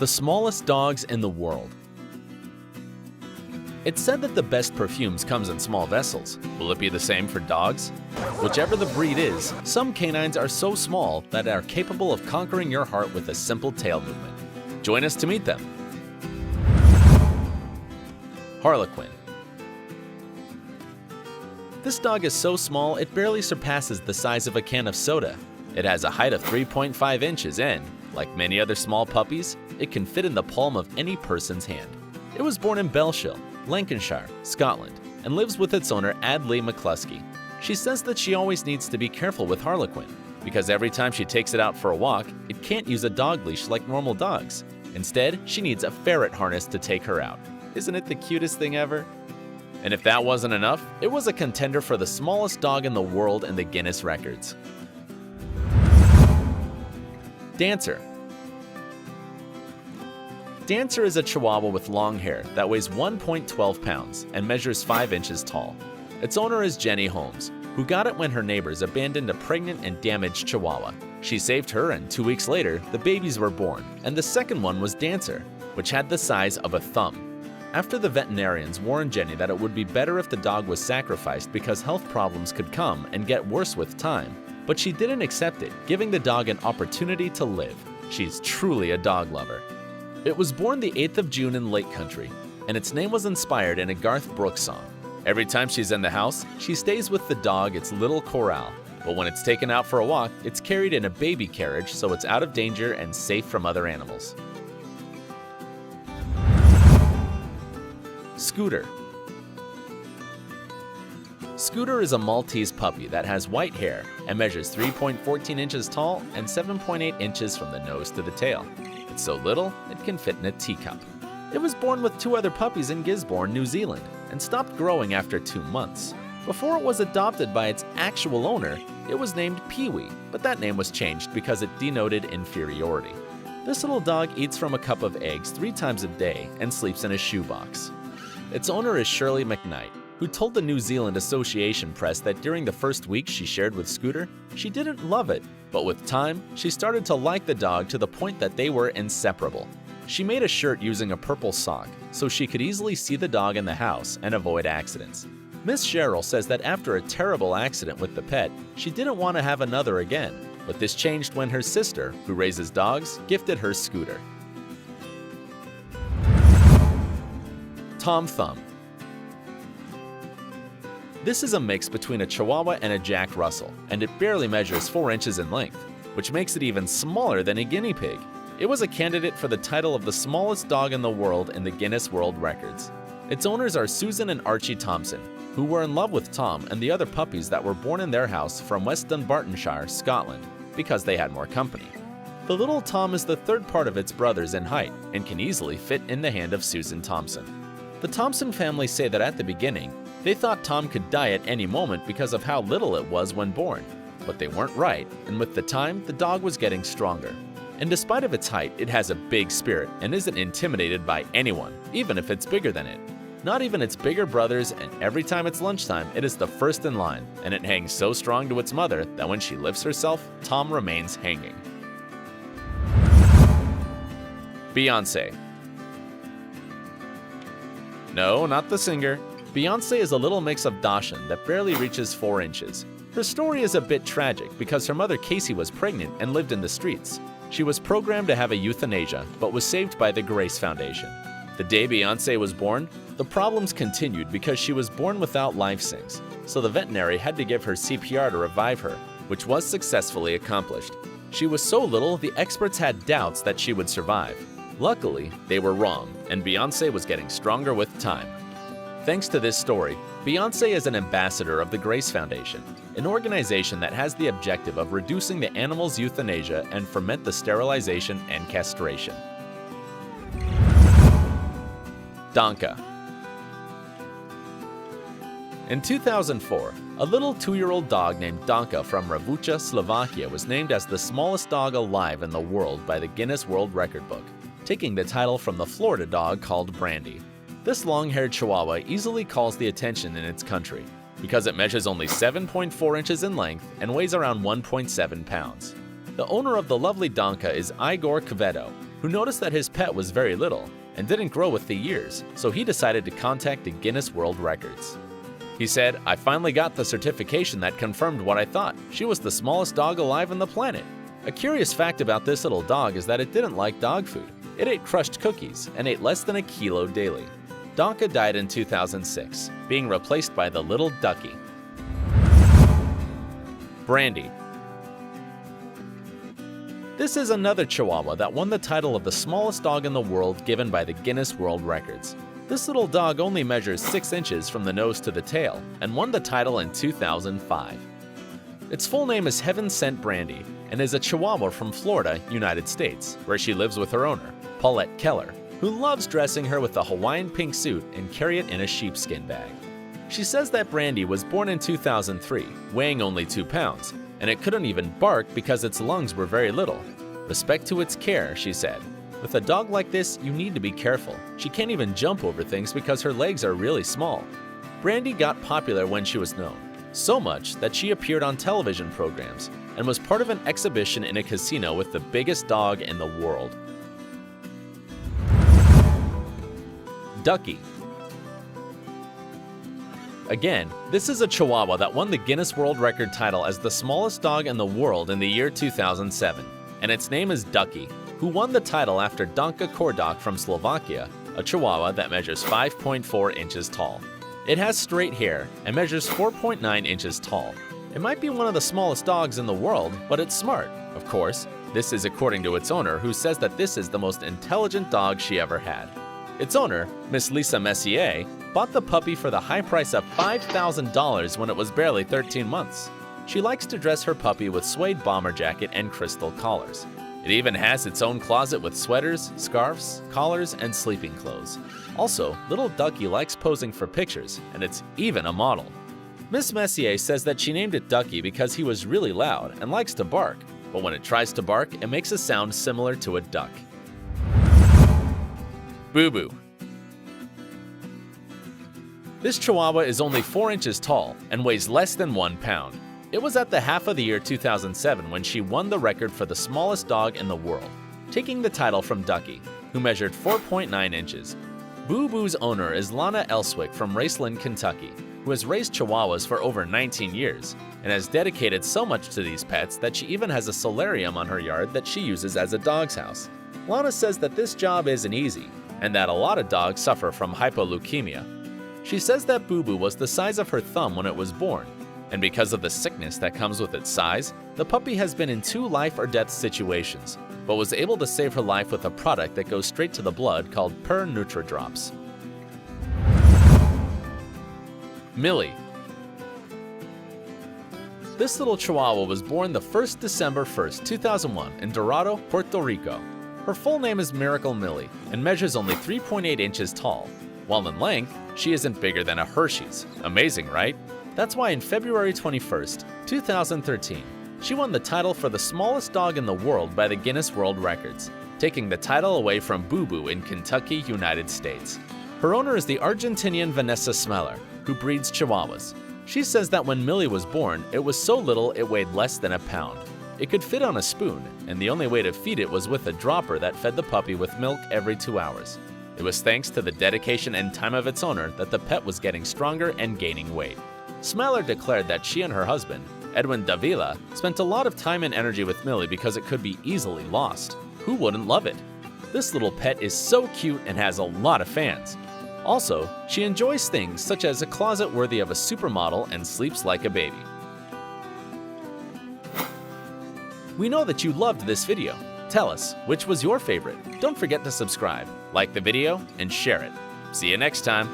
The smallest dogs in the world. It's said that the best perfumes comes in small vessels. Will it be the same for dogs? Whichever the breed is, some canines are so small that are capable of conquering your heart with a simple tail movement. Join us to meet them. Harlequin. This dog is so small it barely surpasses the size of a can of soda. It has a height of 3.5 inches and, like many other small puppies, it can fit in the palm of any person's hand. It was born in Belshire, Lancashire, Scotland, and lives with its owner Adley McCluskey. She says that she always needs to be careful with Harlequin, because every time she takes it out for a walk, it can't use a dog leash like normal dogs. Instead, she needs a ferret harness to take her out. Isn't it the cutest thing ever? And if that wasn't enough, it was a contender for the smallest dog in the world in the Guinness records. Dancer. Dancer is a chihuahua with long hair that weighs 1.12 pounds and measures 5 inches tall. Its owner is Jenny Holmes, who got it when her neighbors abandoned a pregnant and damaged chihuahua. She saved her, and 2 weeks later, the babies were born, and the second one was Dancer, which had the size of a thumb. After the veterinarians warned Jenny that it would be better if the dog was sacrificed because health problems could come and get worse with time, but she didn't accept it, giving the dog an opportunity to live. She's truly a dog lover. It was born the 8th of June in Lake Country, and its name was inspired in a Garth Brooks song. Every time she's in the house, she stays with the dog its little corral, but when it's taken out for a walk, it's carried in a baby carriage so it's out of danger and safe from other animals. Scooter. Scooter is a Maltese puppy that has white hair and measures 3.14 inches tall and 7.8 inches from the nose to the tail. It's so little, it can fit in a teacup. It was born with 2 other puppies in Gisborne, New Zealand, and stopped growing after 2 months. Before it was adopted by its actual owner, it was named Pee-wee, but that name was changed because it denoted inferiority. This little dog eats from a cup of eggs 3 times a day and sleeps in a shoebox. Its owner is Shirley McKnight, who told the New Zealand Association Press that during the first week she shared with Scooter, she didn't love it, but with time, she started to like the dog to the point that they were inseparable. She made a shirt using a purple sock, so she could easily see the dog in the house and avoid accidents. Miss Cheryl says that after a terrible accident with the pet, she didn't want to have another again, but this changed when her sister, who raises dogs, gifted her Scooter. Tom Thumb. This is a mix between a Chihuahua and a Jack Russell, and it barely measures 4 inches in length, which makes it even smaller than a guinea pig. It was a candidate for the title of the smallest dog in the world in the Guinness World Records. Its owners are Susan and Archie Thompson, who were in love with Tom and the other puppies that were born in their house from West Dunbartonshire, Scotland, because they had more company. The little Tom is the 3rd part of its brothers in height and can easily fit in the hand of Susan Thompson. The Thompson family say that at the beginning, they thought Tom could die at any moment because of how little it was when born, but they weren't right, and with the time, the dog was getting stronger. And despite of its height, it has a big spirit and isn't intimidated by anyone, even if it's bigger than it. Not even its bigger brothers, and every time it's lunchtime, it is the first in line, and it hangs so strong to its mother that when she lifts herself, Tom remains hanging. Beyoncé. No, not the singer. Beyoncé is a little mix of Dachshund that barely reaches 4 inches. Her story is a bit tragic because her mother Casey was pregnant and lived in the streets. She was programmed to have a euthanasia, but was saved by the Grace Foundation. The day Beyoncé was born, the problems continued because she was born without life sinks, so the veterinary had to give her CPR to revive her, which was successfully accomplished. She was so little, the experts had doubts that she would survive. Luckily, they were wrong, and Beyoncé was getting stronger with time. Thanks to this story, Beyoncé is an ambassador of the Grace Foundation, an organization that has the objective of reducing the animal's euthanasia and foment the sterilization and castration. Danka. In 2004, a little 2-year-old dog named Danka from Ravucha, Slovakia was named as the smallest dog alive in the world by the Guinness World Record book, taking the title from the Florida dog called Brandy. This long-haired Chihuahua easily calls the attention in its country because it measures only 7.4 inches in length and weighs around 1.7 pounds. The owner of the lovely Danka is Igor Kvedo, who noticed that his pet was very little and didn't grow with the years, so he decided to contact the Guinness World Records. He said, "I finally got the certification that confirmed what I thought. She was the smallest dog alive on the planet." A curious fact about this little dog is that it didn't like dog food. It ate crushed cookies and ate less than a kilo daily. Donka died in 2006, being replaced by the little Ducky. Brandy. This is another Chihuahua that won the title of the smallest dog in the world given by the Guinness World Records. This little dog only measures 6 inches from the nose to the tail and won the title in 2005. Its full name is Heaven Sent Brandy and is a Chihuahua from Florida, United States, where she lives with her owner, Paulette Keller, who loves dressing her with a Hawaiian pink suit and carry it in a sheepskin bag. She says that Brandy was born in 2003, weighing only 2 pounds, and it couldn't even bark because its lungs were very little. Respect to its care, she said. With a dog like this, you need to be careful. She can't even jump over things because her legs are really small. Brandy got popular when she was known, so much that she appeared on television programs and was part of an exhibition in a casino with the biggest dog in the world. Ducky. Again, this is a Chihuahua that won the Guinness World Record title as the smallest dog in the world in the year 2007, and its name is Ducky, who won the title after Donka Kordok from Slovakia, a Chihuahua that measures 5.4 inches tall. It has straight hair and measures 4.9 inches tall. It might be one of the smallest dogs in the world, but it's smart, of course. This is according to its owner, who says that this is the most intelligent dog she ever had. Its owner, Miss Lisa Messier, bought the puppy for the high price of $5,000 when it was barely 13 months. She likes to dress her puppy with suede bomber jacket and crystal collars. It even has its own closet with sweaters, scarves, collars, and sleeping clothes. Also, little Ducky likes posing for pictures, and it's even a model. Miss Messier says that she named it Ducky because he was really loud and likes to bark, but when it tries to bark, it makes a sound similar to a duck. Boo Boo. This Chihuahua is only 4 inches tall and weighs less than 1 pound. It was at the half of the year 2007 when she won the record for the smallest dog in the world, taking the title from Ducky, who measured 4.9 inches. Boo Boo's owner is Lana Elswick from Raceland, Kentucky, who has raised Chihuahuas for over 19 years and has dedicated so much to these pets that she even has a solarium on her yard that she uses as a dog's house. Lana says that this job isn't easy and that a lot of dogs suffer from hypoleukemia. She says that Boo Boo was the size of her thumb when it was born, and because of the sickness that comes with its size, the puppy has been in 2 life or death situations, but was able to save her life with a product that goes straight to the blood called Per Nutridrops. Millie. This little Chihuahua was born the 1st December 1st, 2001 in Dorado, Puerto Rico. Her full name is Miracle Millie and measures only 3.8 inches tall. While in length, she isn't bigger than a Hershey's. Amazing, right? That's why in February 21st, 2013, she won the title for the smallest dog in the world by the Guinness World Records, taking the title away from Boo Boo in Kentucky, United States. Her owner is the Argentinian Vanessa Smeller, who breeds Chihuahuas. She says that when Millie was born, it was so little it weighed less than a pound. It could fit on a spoon, and the only way to feed it was with a dropper that fed the puppy with milk every 2 hours. It was thanks to the dedication and time of its owner that the pet was getting stronger and gaining weight. Smeller declared that she and her husband, Edwin Davila, spent a lot of time and energy with Millie because it could be easily lost. Who wouldn't love it? This little pet is so cute and has a lot of fans. Also, she enjoys things such as a closet worthy of a supermodel and sleeps like a baby. We know that you loved this video. Tell us, which was your favorite? Don't forget to subscribe, like the video, and share it. See you next time.